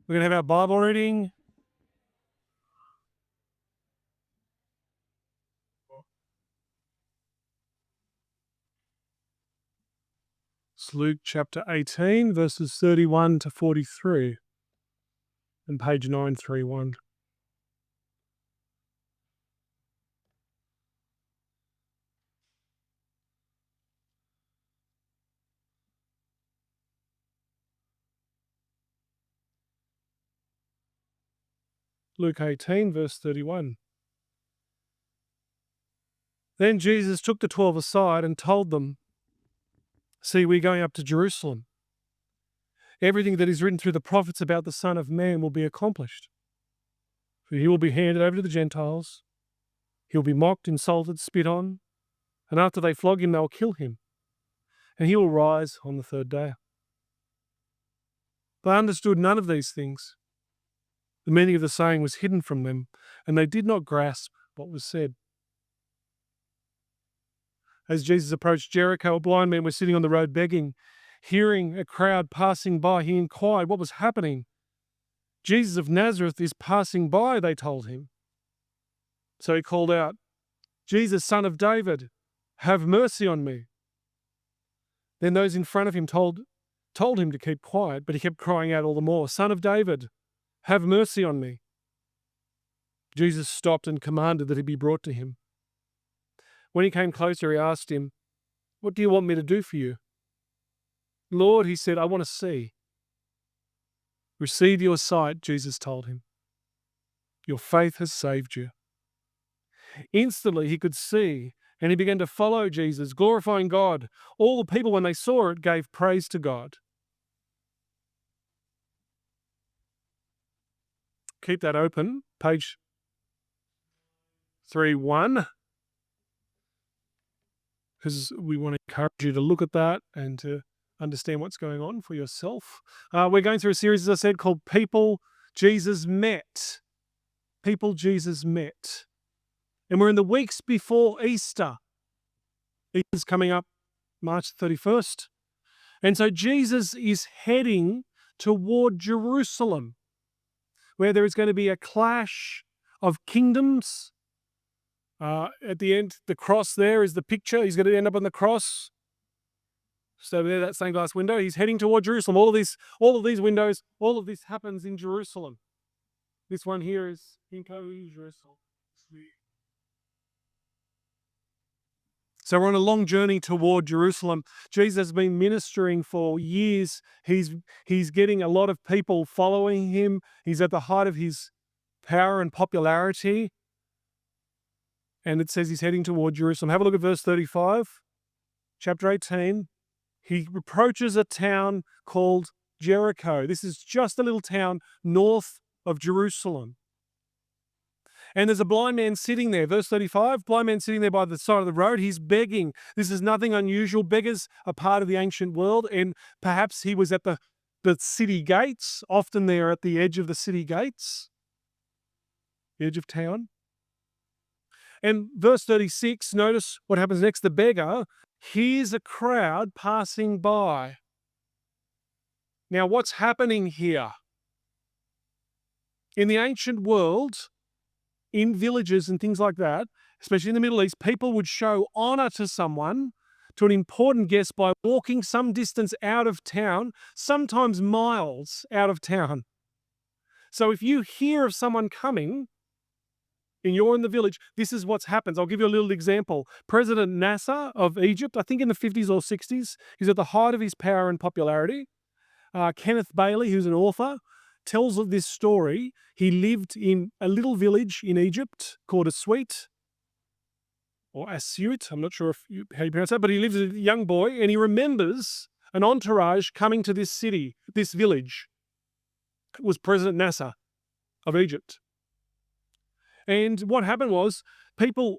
We're going to have our Bible reading. It's Luke chapter 18, verses 31 to 43, and page 931. Luke 18, verse 31. Then Jesus took the 12 aside and told them, "See, we're going up to Jerusalem. Everything that is written through the prophets about the Son of Man will be accomplished. For he will be handed over to the Gentiles. He will be mocked, insulted, spit on, and after they flog him, they'll kill him. And he will rise on the third day." They understood none of these things. The meaning of the saying was hidden from them, and they did not grasp what was said. As Jesus approached Jericho, a blind man was sitting on the road begging. Hearing a crowd passing by, he inquired what was happening. "Jesus of Nazareth is passing by," they told him. So he called out, "Jesus, Son of David, have mercy on me." Then those in front of him told him to keep quiet, but he kept crying out all the more, "Son of David, have mercy on me." Jesus stopped and commanded that he be brought to him. When he came closer, he asked him, "What do you want me to do for you?" "Lord," he said, "I want to see." "Receive your sight," Jesus told him. "Your faith has saved you." Instantly he could see, and he began to follow Jesus, glorifying God. All the people, when they saw it, gave praise to God. Keep that open, page 31, because we want to encourage you to look at that and to understand what's going on for yourself. We're going through a series, as I said, called People Jesus Met. People Jesus Met. And we're in the weeks before Easter. Easter's coming up March 31st. And so Jesus is heading toward Jerusalem, where there is going to be a clash of kingdoms. At the end, the cross there is the picture. He's going to end up on the cross. So there, that stained glass window. He's heading toward Jerusalem. All of these windows, all of this happens in Jerusalem. This one here is in Jerusalem. So we're on a long journey toward Jerusalem. Jesus has been ministering for years. He's getting a lot of people following him. He's at the height of his power and popularity. And it says he's heading toward Jerusalem. Have a look at verse 35, chapter 18. He approaches a town called Jericho. This is just a little town north of Jerusalem. And there's a blind man sitting there. Verse 35, blind man sitting there by the side of the road. He's begging. This is nothing unusual. Beggars are part of the ancient world, and perhaps he was at the city gates. Often they're at the edge of the city gates, the edge of town. And verse 36, notice what happens next. The beggar hears a crowd passing by. Now, what's happening here? In the ancient world, in villages and things like that, especially in the Middle East, people would show honor to someone, to an important guest, by walking some distance out of town, sometimes miles out of town. So if you hear of someone coming and you're in the village, this is what happens. I'll give you a little example. President Nasser of Egypt, I think in the 50s or 60s, he's at the height of his power and popularity. Kenneth Bailey, who's an author, tells of this story. He lived in a little village in Egypt called Assuit, or Assuit, I'm not sure how you pronounce that, but he lives as a young boy, and he remembers an entourage coming to this city, this village. It was President Nasser of Egypt. And what happened was thousands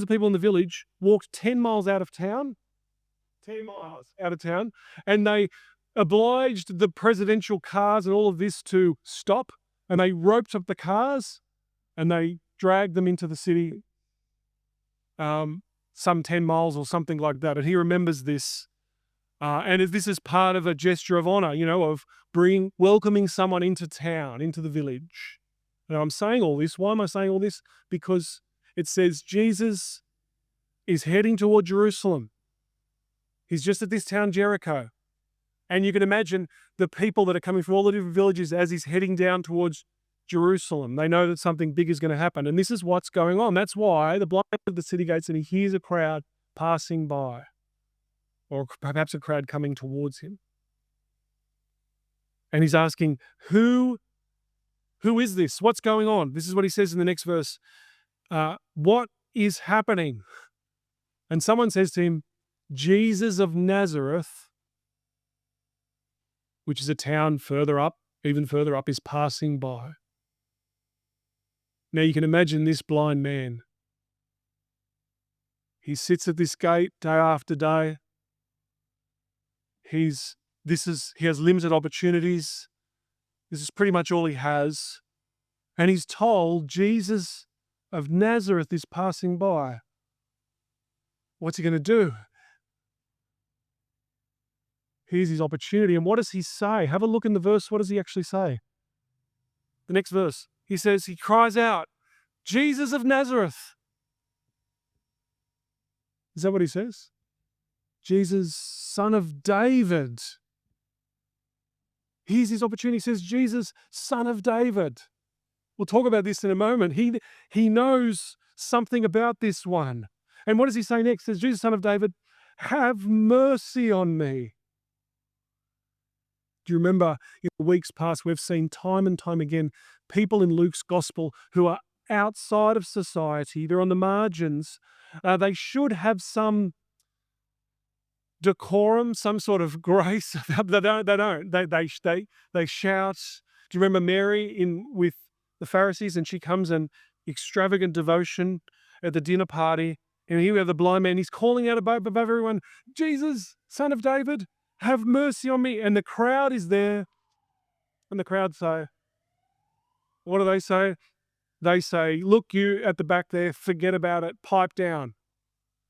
of people in the village walked 10 miles out of town, 10 miles out of town, and they obliged the presidential cars and all of this to stop, and they roped up the cars and they dragged them into the city, some 10 miles or something like that. And he remembers this And if this is part of a gesture of honor, of welcoming someone into town, into the village. Now, I'm saying all this. Why am I saying all this? Because it says Jesus is heading toward Jerusalem. He's just at this town, Jericho. And you can imagine the people that are coming from all the different villages as he's heading down towards Jerusalem. They know that something big is going to happen. And this is what's going on. That's why the blind man at the city gates and he hears a crowd passing by, or perhaps a crowd coming towards him. And he's asking, who is this? What's going on? This is what he says in the next verse. What is happening? And someone says to him, Jesus of Nazareth, which is a town even further up, is passing by. Now you can imagine this blind man. He sits at this gate day after day. He has limited opportunities. This is pretty much all he has. And he's told Jesus of Nazareth is passing by. What's he going to do? Here's his opportunity. And what does he say? Have a look in the verse. What does he actually say? The next verse. He cries out, Jesus of Nazareth. Is that what he says? Jesus, son of David. Here's his opportunity. He says, Jesus, son of David. We'll talk about this in a moment. He knows something about this one. And what does he say next? He says, Jesus, son of David, have mercy on me. Do you remember in the weeks past, we've seen time and time again people in Luke's gospel who are outside of society. They're on the margins. They should have some decorum, some sort of grace. They don't. They shout. Do you remember Mary with the Pharisees, and she comes in extravagant devotion at the dinner party, and here we have the blind man. He's calling out above everyone, Jesus, son of David, have mercy on me. And the crowd is there, and the crowd say, what do they say? They say, look, you at the back there, forget about it, pipe down.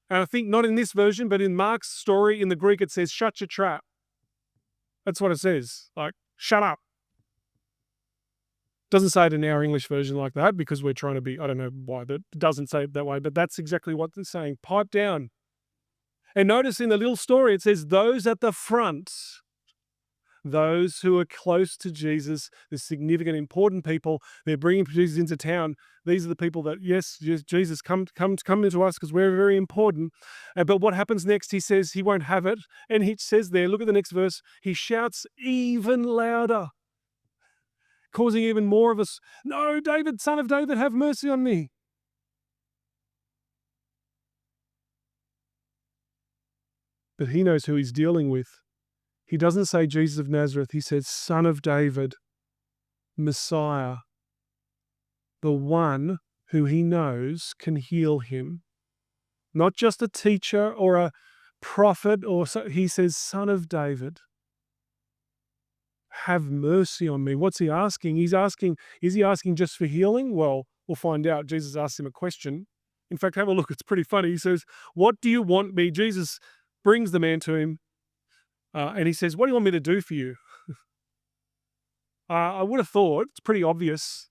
And I think not in this version, but in Mark's story, in the Greek, it says, shut your trap. That's what it says, like, shut up. Doesn't say it in our English version like that because we're trying to be, I don't know why that doesn't say it that way, but that's exactly what it's saying, pipe down. And notice in the little story, it says those at the front, those who are close to Jesus, the significant, important people, they're bringing Jesus into town. These are the people that, yes, Jesus, come into us because we're very important. But what happens next? He says he won't have it. And he says there, look at the next verse, he shouts even louder, causing even more of us, no, David, son of David, have mercy on me. But he knows who he's dealing with. He doesn't say Jesus of Nazareth. He says son of David, Messiah, the one who he knows can heal him. Not just a teacher or a prophet, he says son of David. Have mercy on me. What's he asking? Is he asking just for healing? Well, we'll find out. Jesus asks him a question. In fact, have a look. It's pretty funny. He says, what do you want me? Jesus brings the man to him. And he says, what do you want me to do for you? I would have thought it's pretty obvious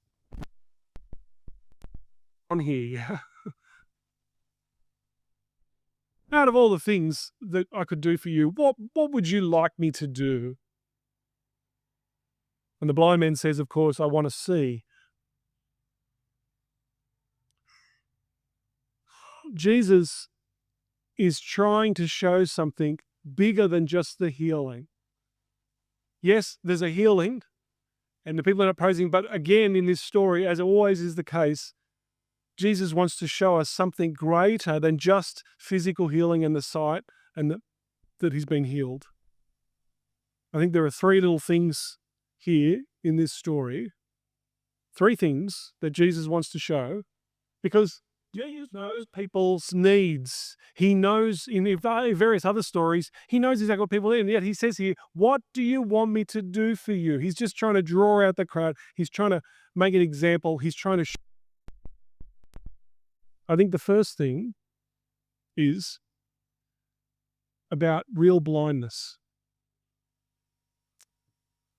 on here. Out of all the things that I could do for you, what would you like me to do? And the blind man says, of course, I want to see. Jesus is trying to show something bigger than just the healing. Yes, there's a healing, and the people are not praising, but again, in this story, as always is the case, Jesus wants to show us something greater than just physical healing and the sight and that he's been healed. I think there are three little things here in this story, three things that Jesus wants to show, because Jesus knows people's needs. He knows in various other stories, he knows exactly what people need. And yet he says here, what do you want me to do for you? He's just trying to draw out the crowd. He's trying to make an example. He's trying to I think the first thing is about real blindness.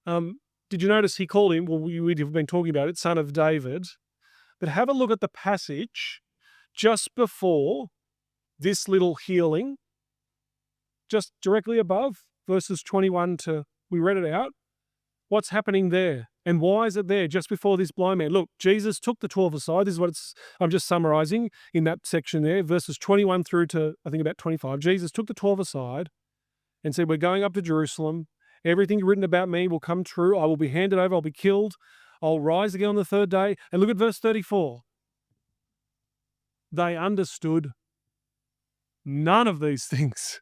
Did you notice he called him, well, we've been talking about it, son of David. But have a look at the passage just before this little healing, just directly above, verses 21 to, we read it out. What's happening there? And why is it there just before this blind man? Look, Jesus took the 12 aside. This is what I'm just summarizing in that section there, verses 21 through to, I think, about 25. Jesus took the 12 aside and said, we're going up to Jerusalem. Everything written about me will come true. I will be handed over. I'll be killed. I'll rise again on the third day. And look at verse 34. They understood none of these things.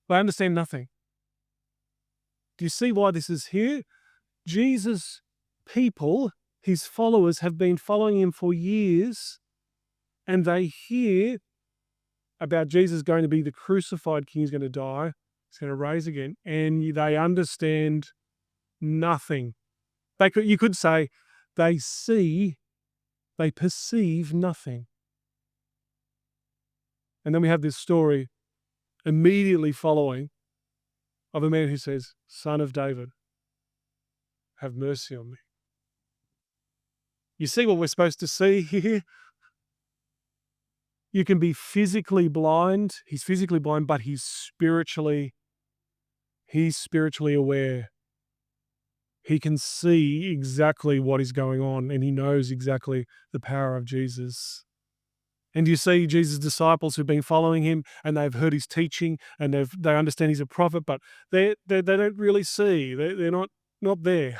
They understand nothing. Do you see why this is here? Jesus' people, his followers, have been following him for years, and they hear about Jesus going to be the crucified king. He's going to die. He's going to rise again, and they understand nothing. You could say they perceive nothing. And then we have this story immediately following of a man who says, Son of David, have mercy on me. You see what we're supposed to see here? You can be physically blind. He's physically blind, but he's spiritually aware. He can see exactly what is going on, and he knows exactly the power of Jesus. And you see Jesus' disciples who've been following him, and they've heard his teaching, and they understand he's a prophet, but they don't really see. They're not there.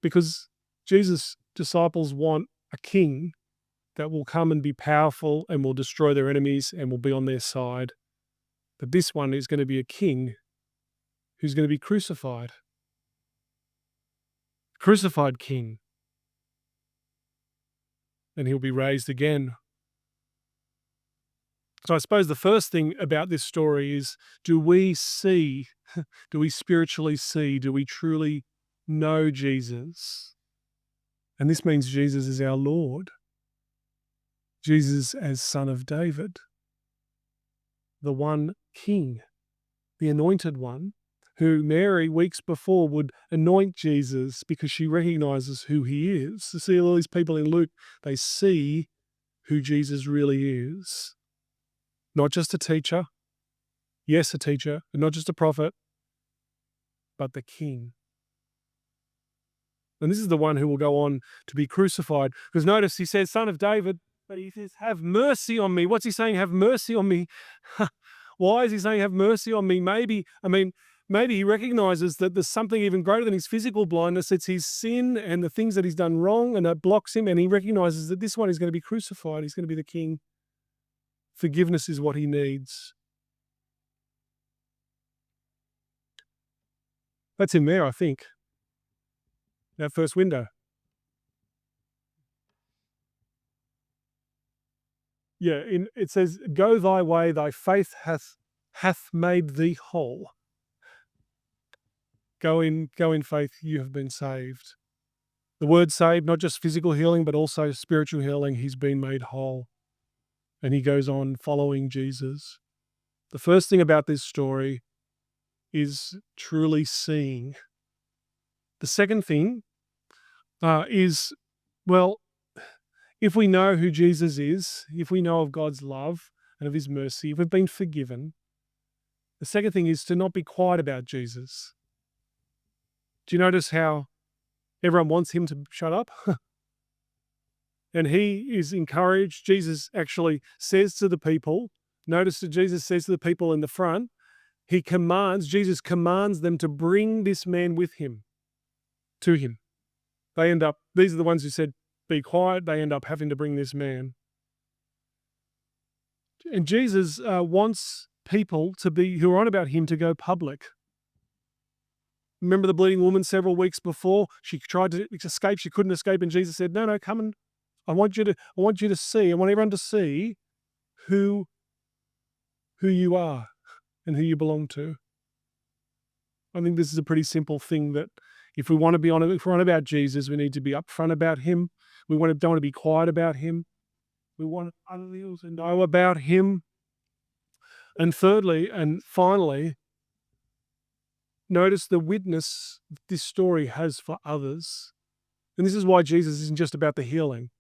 Because Jesus' disciples want a king that will come and be powerful and will destroy their enemies and will be on their side. But this one is going to be a king who's going to be crucified. Crucified king. And he'll be raised again. So I suppose the first thing about this story is, do we spiritually see, do we truly know Jesus? And this means Jesus is our Lord. Jesus as Son of David. The one King, the anointed one, who Mary weeks before would anoint Jesus because she recognizes who he is. You see all these people in Luke, they see who Jesus really is. Not just a teacher, yes, a teacher, and not just a prophet, but the King. And this is the one who will go on to be crucified. Because notice he says, Son of David, but he says, have mercy on me. What's he saying? Have mercy on me. Why is he saying, have mercy on me? Maybe he recognizes that there's something even greater than his physical blindness. It's his sin and the things that he's done wrong, and that blocks him. And he recognizes that this one is going to be crucified. He's going to be the King. Forgiveness is what he needs. That's him there, I think. That first window. Yeah, it says, go thy way, thy faith hath made thee whole. Go in faith, you have been saved. The word saved, not just physical healing, but also spiritual healing. He's been made whole. And he goes on following Jesus. The first thing about this story is truly seeing. The second thing is, well, if we know who Jesus is, if we know of God's love and of his mercy, if we've been forgiven, the second thing is to not be quiet about Jesus. Do you notice how everyone wants him to shut up? And he is encouraged. Jesus actually says to the people, notice that Jesus says to the people in the front, Jesus commands them to bring this man with him, to him. These are the ones who said, be quiet. They end up having to bring this man. And Jesus wants people who are on about him to go public. Remember the bleeding woman several weeks before? She tried to escape. She couldn't escape. And Jesus said, no, come and I want you to see, I want everyone to see who you are and who you belong to. I think this is a pretty simple thing, that if we're on about Jesus, we need to be upfront about him. We don't want to be quiet about him. We want other people to know about him. And thirdly, and finally, notice the witness this story has for others. And this is why Jesus isn't just about the healing.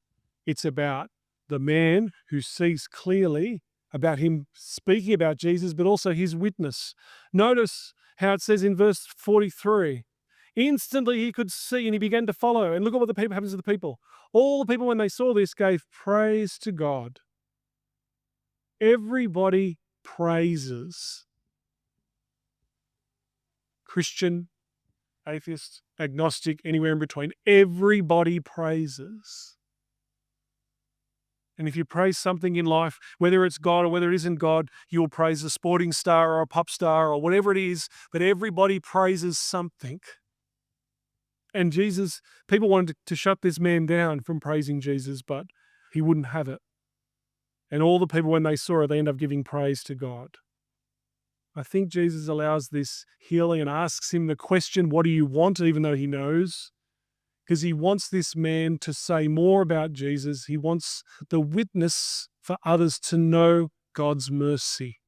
It's about the man who sees clearly, about him speaking about Jesus, but also his witness. Notice how it says in verse 43, instantly he could see and he began to follow. And look at what the people happens to the people. All the people, when they saw this, gave praise to God. Everybody praises. Christian, atheist, agnostic, anywhere in between. Everybody praises. And if you praise something in life, whether it's God or whether it isn't God, you will praise a sporting star or a pop star or whatever it is, but everybody praises something. And Jesus, people wanted to shut this man down from praising Jesus, but he wouldn't have it. And all the people, when they saw it, they end up giving praise to God. I think Jesus allows this healing and asks him the question, what do you want, even though he knows? Because he wants this man to say more about Jesus. He wants the witness for others to know God's mercy.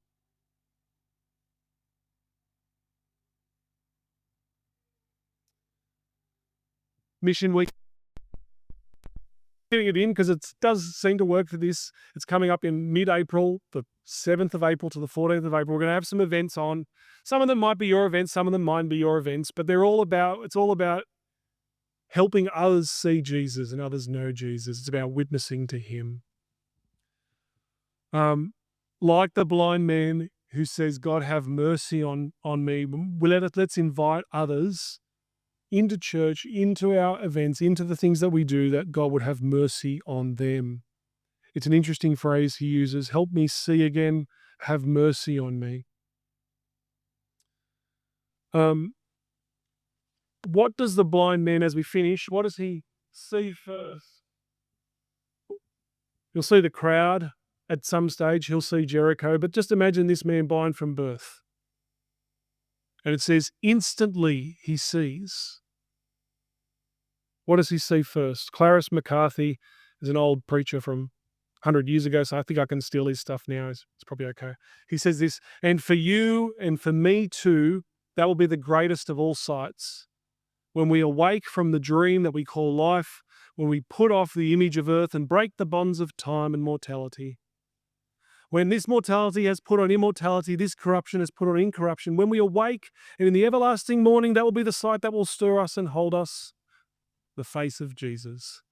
Mission Week. Getting it in because it does seem to work for this. It's coming up in mid-April, the 7th of April to the 14th of April. We're going to have some events on. Some of them might be your events, some of them might be your events, but it's all about helping others see Jesus and others know Jesus. It's about witnessing to him. Like the blind man who says, God, have mercy on me. Let's invite others into church, into our events, into the things that we do, that God would have mercy on them. It's an interesting phrase he uses, help me see again, have mercy on me. What does the blind man, as we finish, what does he see first? You'll see the crowd at some stage, he'll see Jericho, but just imagine this man blind from birth. And it says, instantly he sees. What does he see first? Clarence McCarthy is an old preacher from 100 years ago, so I think I can steal his stuff now. It's probably okay. He says this, and for you and for me too, that will be the greatest of all sights. When we awake from the dream that we call life, when we put off the image of earth and break the bonds of time and mortality. When this mortality has put on immortality, this corruption has put on incorruption. When we awake, and in the everlasting morning, that will be the sight that will stir us and hold us, the face of Jesus.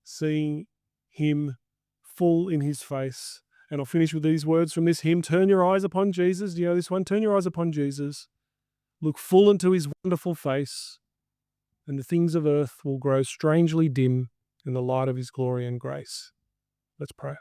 Seeing him full in his face. And I'll finish with these words from this hymn, turn your eyes upon Jesus. Do you know this one? Turn your eyes upon Jesus. Look full into his wonderful face, and the things of earth will grow strangely dim in the light of his glory and grace. Let's pray.